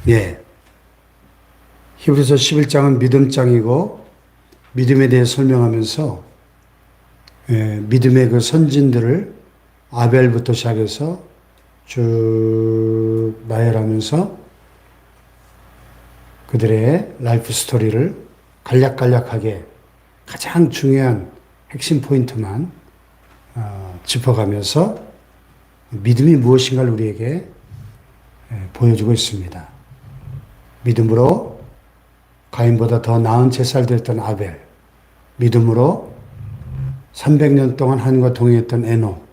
예. 히브리서 11장은 믿음장이고 믿음에 대해 설명하면서 믿음의 그 선진들을 아벨부터 시작해서 쭉 나열하면서 그들의 라이프 스토리를 간략간략하게 가장 중요한 핵심 포인트만 짚어가면서 믿음이 무엇인가를 우리에게 보여주고 있습니다. 믿음으로 가인보다 더 나은 제사를 드렸던 아벨, 믿음으로 300년 동안 하나님과 동행했던 에녹,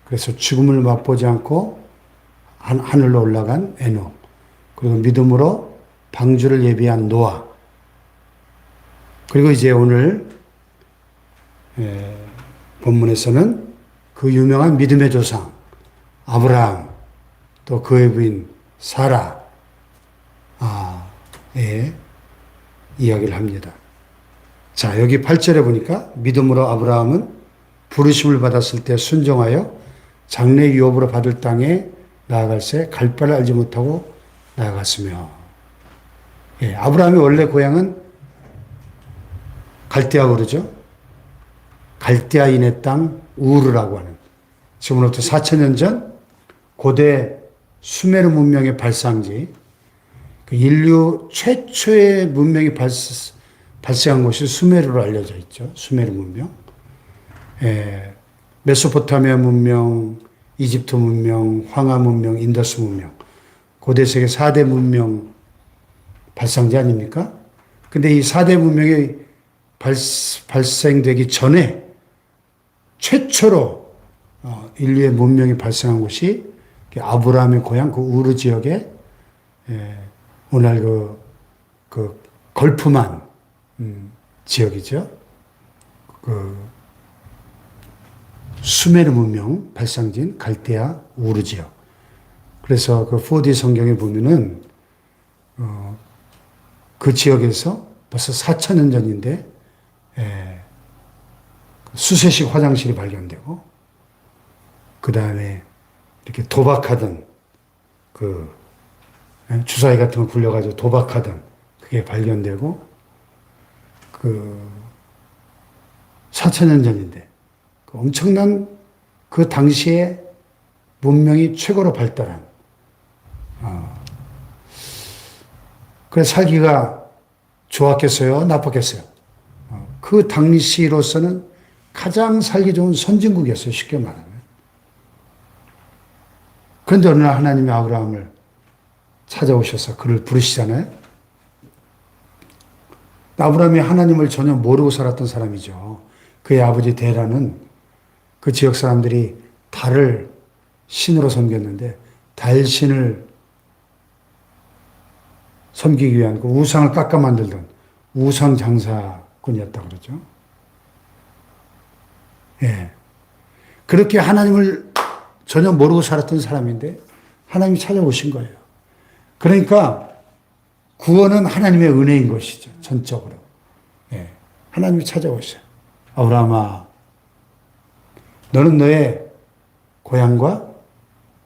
그래서 죽음을 맛보지 않고 하늘로 올라간 에녹, 그리고 믿음으로 방주를 예비한 노아, 그리고 이제 오늘 본문에서는 그 유명한 믿음의 조상 아브라함, 또 그의 부인 사라의 이야기를 합니다. 자, 여기 8절에 보니까 믿음으로 아브라함은 부르심을 받았을 때 순종하여 장래 유업으로 받을 땅에 나아갈새 갈 바를 알지 못하고 나아갔으며, 아브라함의 원래 고향은 갈대아 그러죠. 갈대아인의 땅 우르라고 하는, 지금으로부터 4,000년 전 고대 수메르 문명의 발상지, 그 인류 최초의 문명이 발생한 곳이 수메르로 알려져 있죠. 수메르 문명. 메소포타미아 문명, 이집트 문명, 황하 문명, 인더스 문명. 고대 세계 4대 문명 발상지 아닙니까? 근데 이 4대 문명이 발생되기 전에 최초로 인류의 문명이 발생한 곳이 아브라함의 고향 그 우르 지역에 오늘 그 걸프만 지역이죠. 그 수메르 문명 발상지인 갈대아 우르 지역. 그래서 그 4D 성경에 보면은 그 지역에서 벌써 4,000년 전인데 수세식 화장실이 발견되고, 그 다음에 이렇게 도박하던 주사위 같은 거 굴려가지고 도박하던 그게 발견되고, 4,000년 전인데 그 엄청난 그 당시에 문명이 최고로 발달한, 그래서 살기가 좋았겠어요? 나빴겠어요? 그 당시로서는 가장 살기 좋은 선진국이었어요. 쉽게 말하면. 그런데 어느 날 하나님이 아브라함을 찾아오셔서 그를 부르시잖아요. 아브라함이 하나님을 전혀 모르고 살았던 사람이죠. 그의 아버지 데라는 그 지역 사람들이 달을 신으로 섬겼는데 달신을 섬기기 위한 그 우상을 깎아 만들던 우상 장사꾼이었다고 그러죠. 그렇게 하나님을 전혀 모르고 살았던 사람인데 하나님이 찾아오신 거예요. 그러니까 구원은 하나님의 은혜인 것이죠. 전적으로. 하나님이 찾아오셔요. 아브라함아, 너는 너의 고향과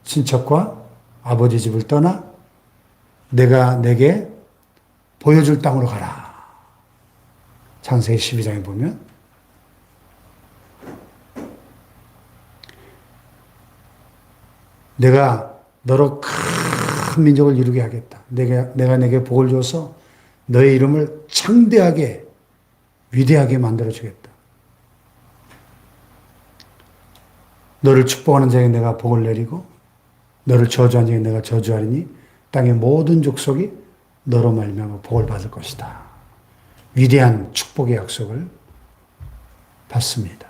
친척과 아버지 집을 떠나 내가 내게 보여줄 땅으로 가라. 창세기 12장에 보면 내가 너로 큰 민족을 이루게 하겠다. 내가 내게 복을 줘서 너의 이름을 창대하게 위대하게 만들어주겠다. 너를 축복하는 자에게 내가 복을 내리고 너를 저주하는 자에게 내가 저주하리니 땅의 모든 족속이 너로 말미암아 복을 받을 것이다. 위대한 축복의 약속을 받습니다.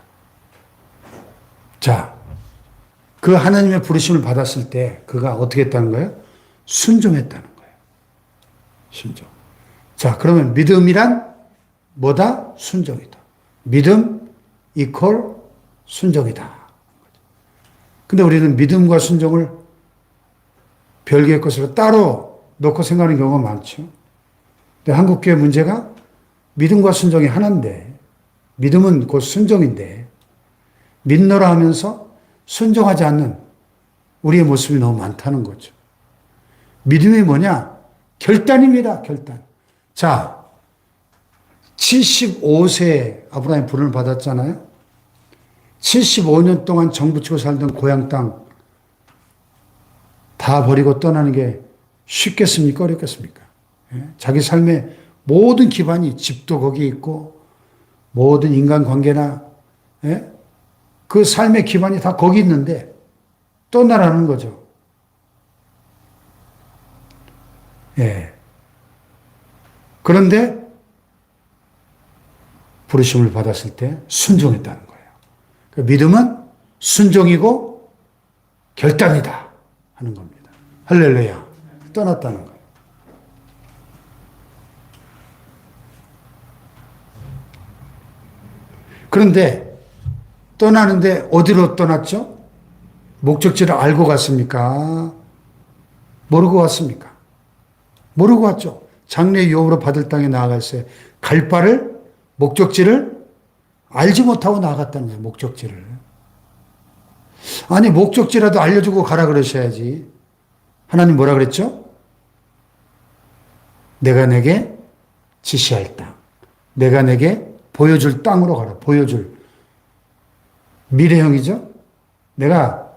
자, 그 하나님의 부르심을 받았을 때 그가 어떻게 했다는 거예요? 순종했다는 거예요. 순종. 자, 그러면 믿음이란 뭐다? 순종이다. 믿음 이퀄 순종이다. 근데 우리는 믿음과 순종을 별개의 것으로 따로 놓고 생각하는 경우가 많죠. 근데 한국교회 문제가 믿음과 순종이 하나인데, 믿음은 곧 순종인데, 믿노라 하면서 순종하지 않는 우리의 모습이 너무 많다는 거죠. 믿음이 뭐냐? 결단입니다. 결단. 자, 75세 아브라함이 부름을 받았잖아요. 75년 동안 정부 치고 살던 고향 땅 다 버리고 떠나는 게 쉽겠습니까? 어렵겠습니까? 예? 자기 삶의 모든 기반이 집도 거기 있고 모든 인간관계나 예? 그 삶의 기반이 다 거기 있는데 떠나라는 거죠. 예. 그런데 부르심을 받았을 때 순종했다는 거예요. 그 믿음은 순종이고 결단이다 하는 겁니다. 할렐루야. 떠났다는 거예요. 그런데 떠나는데 어디로 떠났죠? 목적지를 알고 갔습니까? 모르고 왔습니까? 모르고 왔죠. 장래 유업으로 받을 땅에 나아갔어요. 갈 바를 목적지를 알지 못하고 나아갔다는 거예요. 목적지를. 아니 목적지라도 알려주고 가라 그러셔야지. 하나님 뭐라 그랬죠? 내가 내게 지시할 땅. 내가 내게 보여줄 땅으로 가라. 보여줄. 미래형이죠? 내가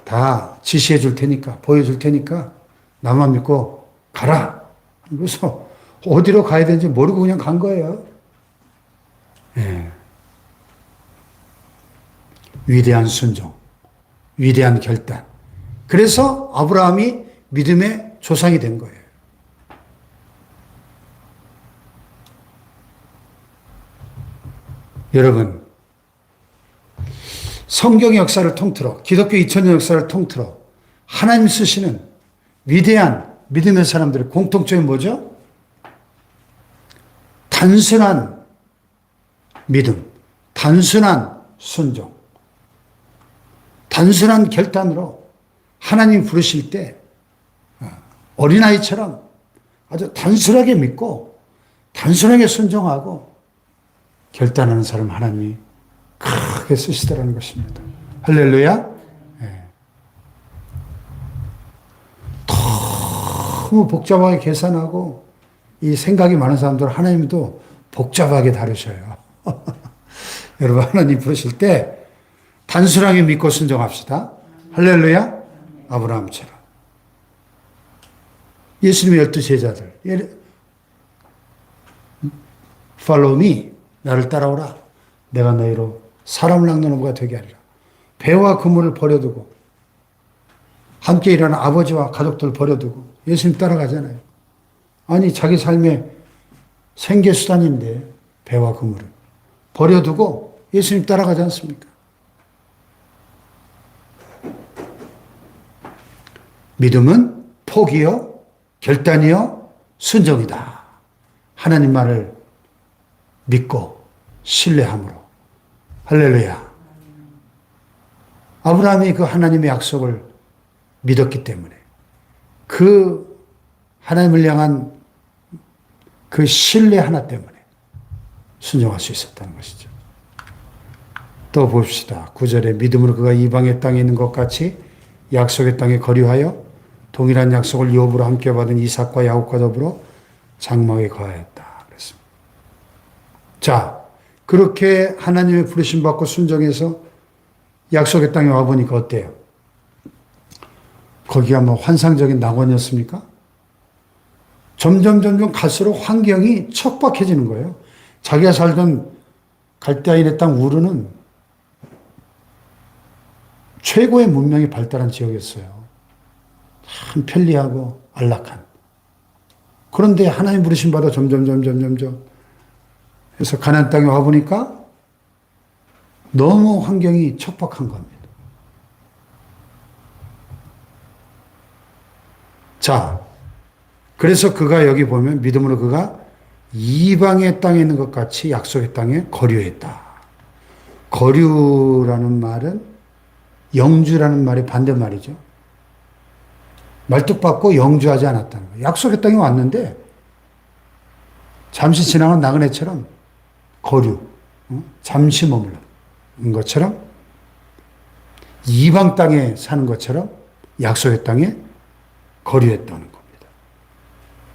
다 지시해 줄 테니까, 보여줄 테니까 나만 믿고 가라. 그래서 어디로 가야 되는지 모르고 그냥 간 거예요. 예. 위대한 순종, 위대한 결단. 그래서 아브라함이 믿음의 조상이 된 거예요. 여러분, 성경의 역사를 통틀어, 기독교 2000년 역사를 통틀어 하나님 쓰시는 위대한 믿음의 사람들의 공통점이 뭐죠? 단순한 믿음, 단순한 순종, 단순한 결단으로 하나님 부르실 때 어린아이처럼 아주 단순하게 믿고 단순하게 순종하고 결단하는 사람 하나님이 크게 쓰시더라는 것입니다. 할렐루야. 네. 너무 복잡하게 계산하고 이 생각이 많은 사람들 하나님도 복잡하게 다루셔요. 여러분 하나님 부르실 때 단순하게 믿고 순종합시다. 할렐루야. 아브라함처럼. 예수님의 12 제자들. Follow me. 나를 따라오라. 내가 너희로 사람을 낚는 어부가 되게 하리라. 배와 그물을 버려두고 함께 일하는 아버지와 가족들 버려두고 예수님 따라가잖아요. 아니 자기 삶의 생계수단인데 배와 그물을 버려두고 예수님 따라가지 않습니까? 믿음은 포기요, 결단이요, 순종이다. 하나님 말을 믿고 신뢰함으로. 할렐루야. 아브라함이 그 하나님의 약속을 믿었기 때문에 그 하나님을 향한 그 신뢰 하나 때문에 순종할 수 있었다는 것이죠. 또 봅시다. 9절에 믿음으로 그가 이방의 땅에 있는 것 같이 약속의 땅에 거류하여 동일한 약속을 유업으로 함께 받은 이삭과 야곱과 더불어 장막에 거하였다. 그랬습니다. 자, 그렇게 하나님의 부르심 받고 순종해서 약속의 땅에 와보니까 어때요? 거기가 뭐 환상적인 낙원이었습니까? 점점 갈수록 환경이 척박해지는 거예요. 자기가 살던 갈대아인의 땅 우르는 최고의 문명이 발달한 지역이었어요. 참 편리하고 안락한. 그런데 하나님 부르심 받아 점점 그래서 가나안 땅에 와보니까 너무 환경이 척박한 겁니다. 자, 그래서 그가 여기 보면 믿음으로 그가 이방의 땅에 있는 것 같이 약속의 땅에 거류했다. 거류라는 말은 영주라는 말의 반대말이죠. 말뚝박고 영주하지 않았다는 거예요. 약속의 땅에 왔는데 잠시 지나간 나그네처럼 거류, 잠시 머물러 것처럼 이방 땅에 사는 것처럼 약속의 땅에 거류했다는 겁니다.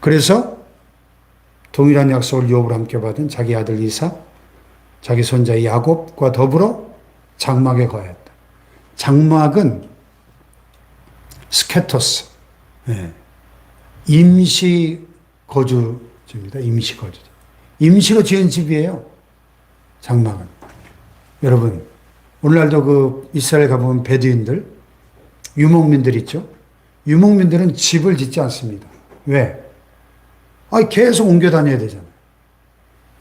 그래서 동일한 약속을 유업으로 함께 받은 자기 아들 이삭, 자기 손자 야곱과 더불어 장막에 거하였다. 장막은 스케토스, 임시 거주지입니다. 임시 거주. 임시로 지은 집이에요. 장막은. 여러분, 오늘날도 그 이스라엘 가보면 베두인들, 유목민들 있죠? 유목민들은 집을 짓지 않습니다. 왜? 계속 옮겨 다녀야 되잖아요.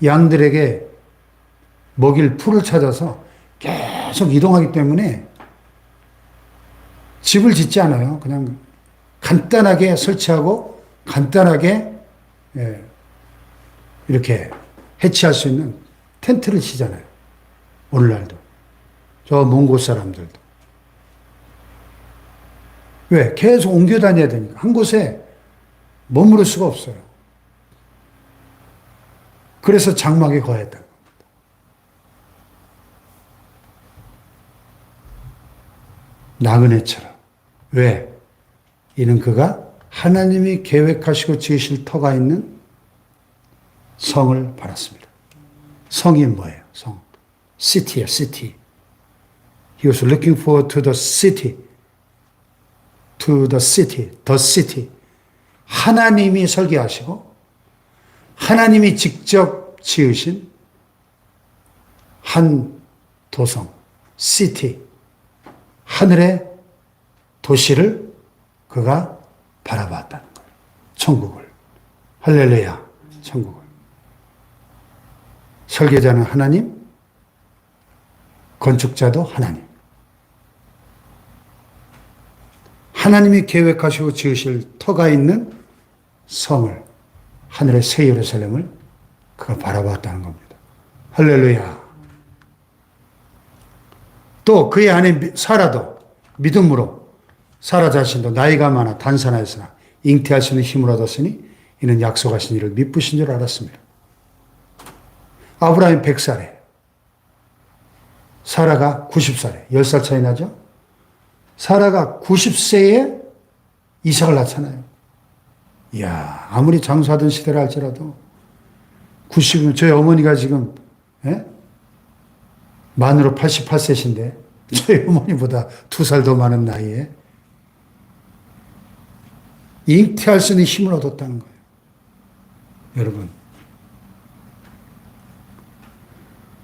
양들에게 먹일 풀을 찾아서 계속 이동하기 때문에 집을 짓지 않아요. 그냥 간단하게 설치하고 간단하게 이렇게 해치할 수 있는 텐트를 치잖아요. 오늘날도. 저 몽골 사람들도. 왜? 계속 옮겨 다녀야 되니까. 한 곳에 머무를 수가 없어요. 그래서 장막에 거했다. 나그네처럼. 왜? 이는 그가 하나님이 계획하시고 지으실 터가 있는 성을 바랐습니다. 성이 뭐예요? 성. city예요, city. He was looking forward to the city. To the city. The city. 하나님이 설계하시고 하나님이 직접 지으신 한 도성, city. 하늘의 도시를 그가 바라봤다는 거예요. 천국을. 할렐루야. 천국을. 설계자는 하나님, 건축자도 하나님. 하나님이 계획하시고 지으실 터가 있는 성을, 하늘의 새 예루살렘을 그가 바라봤다는 겁니다. 할렐루야. 또 그의 아내 사라도 믿음으로 사라 자신도 나이가 많아 단산하였으나 잉태할 수 있는 힘을 얻었으니 이는 약속하신 이를 미쁘신 줄 알았습니다. 아브라함이 100살에 사라가 90살에 10살 차이 나죠? 사라가 90세에 이삭을 낳잖아요. 이야, 아무리 장수하던 시대라 할지라도 90이면 저희 어머니가 지금 만으로 88세신데 저희 어머니보다 2살 더 많은 나이에 잉태할 수 있는 힘을 얻었다는 거예요. 여러분,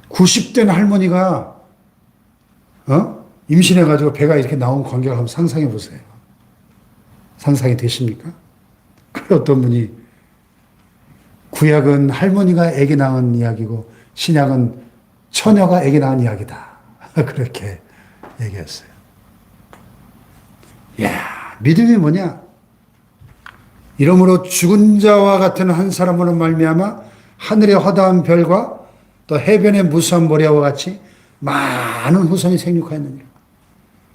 90된 할머니가 임신해가지고 배가 이렇게 나온 관계를 한번 상상해 보세요. 상상이 되십니까? 그 어떤 분이 구약은 할머니가 아기 낳은 이야기고 신약은 처녀가 아기 낳은 이야기다. 그렇게 얘기했어요. 이야, 믿음이 뭐냐? 이러므로 죽은 자와 같은 한 사람으로 말미암아 하늘의 허다한 별과 또 해변의 무수한 모래와 같이 많은 후손이 생육하였느니라.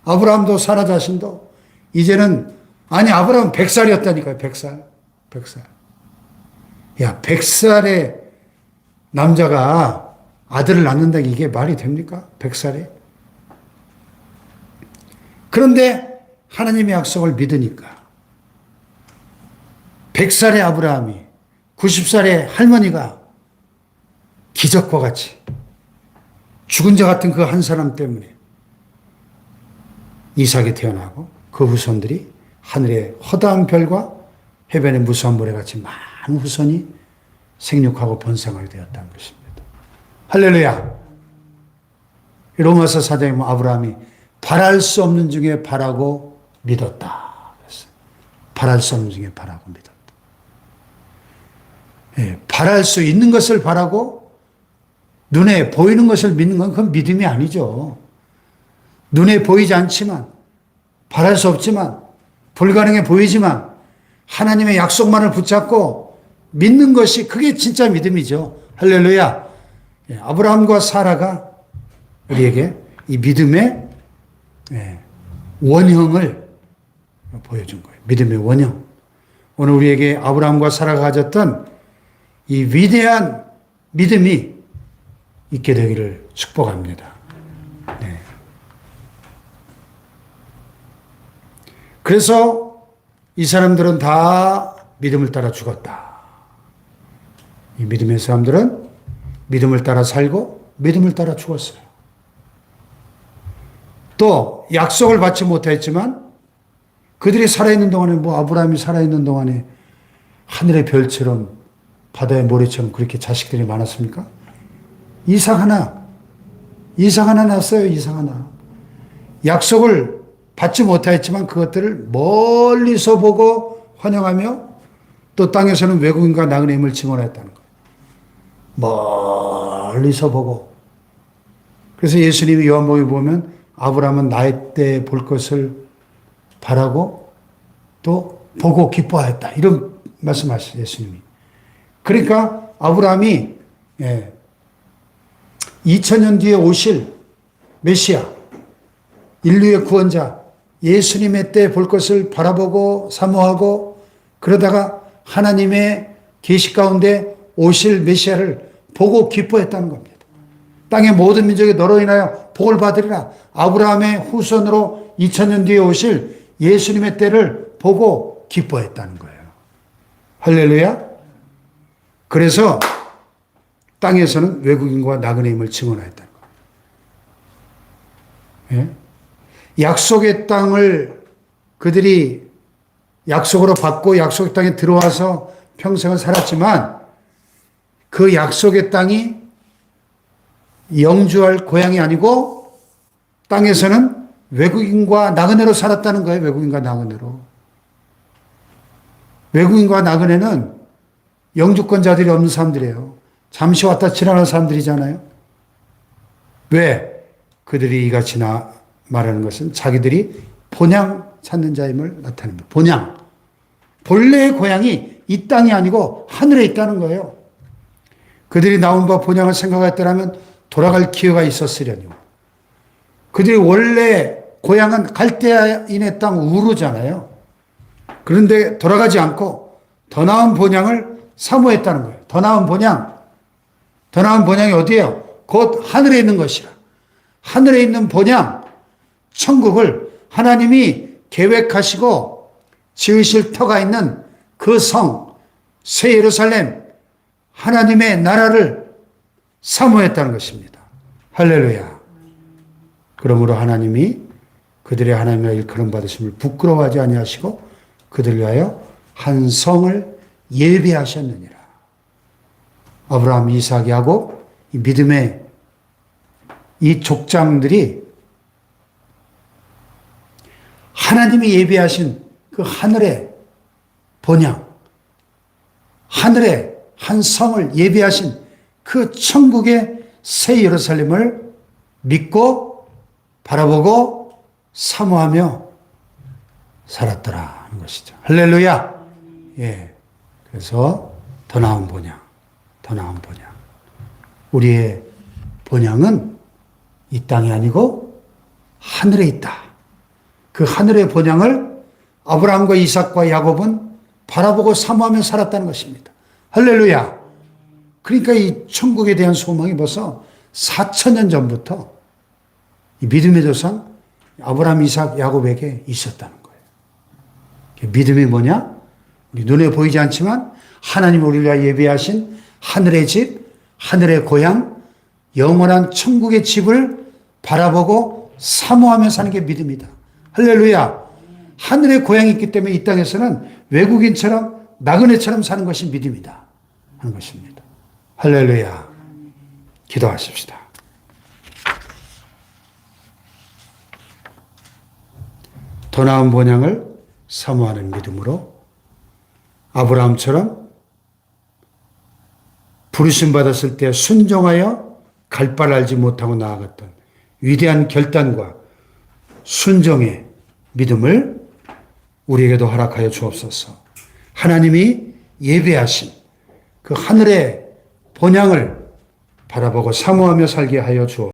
아브라함도 사라 자신도 이제는 아브라함은 100살이었다니까요. 100살. 야, 100살의 남자가 아들을 낳는다, 이게 말이 됩니까? 100살에? 그런데 하나님의 약속을 믿으니까 100살의 아브라함이 90살의 할머니가 기적과 같이 죽은 자 같은 그 한 사람 때문에 이삭이 태어나고 그 후손들이 하늘의 허다한 별과 해변의 무수한 모래같이 많은 후손이 생육하고 번성하게 되었다는 것입니다. 할렐루야. 로마서 4장에 보면 아브라함이 바랄 수 없는 중에 바라고 믿었다. 그랬어요. 바랄 수 없는 중에 바라고 믿었다. 바랄 수 있는 것을 바라고 눈에 보이는 것을 믿는 건 그건 믿음이 아니죠. 눈에 보이지 않지만, 바랄 수 없지만, 불가능해 보이지만 하나님의 약속만을 붙잡고 믿는 것이 그게 진짜 믿음이죠. 할렐루야. 아브라함과 사라가 우리에게 이 믿음의 원형을 보여준 거예요. 믿음의 원형. 오늘 우리에게 아브라함과 사라가 가졌던 이 위대한 믿음이 있게 되기를 축복합니다. 네. 그래서 이 사람들은 다 믿음을 따라 죽었다. 이 믿음의 사람들은 믿음을 따라 살고 믿음을 따라 죽었어요. 또 약속을 받지 못했지만 그들이 살아있는 동안에 아브라함이 살아있는 동안에 하늘의 별처럼 바다의 모래처럼 그렇게 자식들이 많았습니까? 이삭 하나 낳았어요. 이삭 하나. 약속을 받지 못하였지만 그것들을 멀리서 보고 환영하며 또 땅에서는 외국인과 나그네 힘을 증언했다는 거예요. 멀리서 보고. 그래서 예수님이 요한복음에 보면 아브라함은 나의 때 볼 것을 바라고 또 보고 기뻐하였다. 이런 말씀하시죠, 예수님이. 그러니까 아브라함이 2000년 뒤에 오실 메시아, 인류의 구원자, 예수님의 때 볼 것을 바라보고 사모하고 그러다가 하나님의 계시 가운데 오실 메시아를 보고 기뻐했다는 겁니다. 땅의 모든 민족이 너로 인하여 복을 받으리라. 아브라함의 후손으로 2000년 뒤에 오실 예수님의 때를 보고 기뻐했다는 거예요. 할렐루야. 그래서 땅에서는 외국인과 나그네 힘을 증언하였다는 거예요. 예? 약속의 땅을 그들이 약속으로 받고 약속의 땅에 들어와서 평생을 살았지만 그 약속의 땅이 영주할 고향이 아니고 땅에서는 외국인과 나그네로 살았다는 거예요. 외국인과 나그네로. 외국인과 나그네는 영주권자들이 없는 사람들이에요. 잠시 왔다 지나가는 사람들이잖아요. 왜? 그들이 이같이 말하는 것은 자기들이 본향 찾는 자임을 나타냅니다. 본향. 본래의 고향이 이 땅이 아니고 하늘에 있다는 거예요. 그들이 나온 바 본향을 생각했더라면 돌아갈 기회가 있었으려니요. 그들이 원래 고향은 갈대아인의 땅 우르잖아요. 그런데 돌아가지 않고 더 나은 본향을 사모했다는 거예요. 더 나은 본향. 더 나은 본향이 어디예요? 곧 하늘에 있는 것이라. 하늘에 있는 본향, 천국을 하나님이 계획하시고 지으실 터가 있는 그 성, 새 예루살렘, 하나님의 나라를 사모했다는 것입니다. 할렐루야. 그러므로 하나님이 그들의 하나님의 일컬음 받으심을 부끄러워하지 아니하시고 그들을 위하여 한 성을 예비하셨느니라. 아브라함, 이삭, 야곱, 이 믿음의 이 족장들이 하나님이 예비하신 그 하늘의 본향, 하늘의 한 성을 예비하신 그 천국의 새 예루살렘을 믿고 바라보고 사모하며 살았더라 하는 것이죠. 할렐루야. 예. 그래서 더 나은 본향, 더 나은 본향. 우리의 본향은 이 땅이 아니고 하늘에 있다. 그 하늘의 본향을 아브라함과 이삭과 야곱은 바라보고 사모하며 살았다는 것입니다. 할렐루야. 그러니까 이 천국에 대한 소망이 벌써 4000년 전부터 이 믿음의 조상 아브라함, 이삭, 야곱에게 있었다는 거예요. 믿음이 뭐냐? 우리 눈에 보이지 않지만 하나님 우리를 위하여 예비하신 하늘의 집, 하늘의 고향, 영원한 천국의 집을 바라보고 사모하며 사는 게 믿음이다. 할렐루야. 하늘의 고향이 있기 때문에 이 땅에서는 외국인처럼 나그네처럼 사는 것이 믿음이다 하는 것입니다. 할렐루야. 기도하십시다. 더 나은 본향을 사모하는 믿음으로 아브라함처럼 부르심 받았을 때 순종하여 갈 바를 알지 못하고 나아갔던 위대한 결단과 순종의 믿음을 우리에게도 허락하여 주옵소서. 하나님이 예배하신 그 하늘의 본향을 바라보고 사모하며 살게 하여 주옵소서.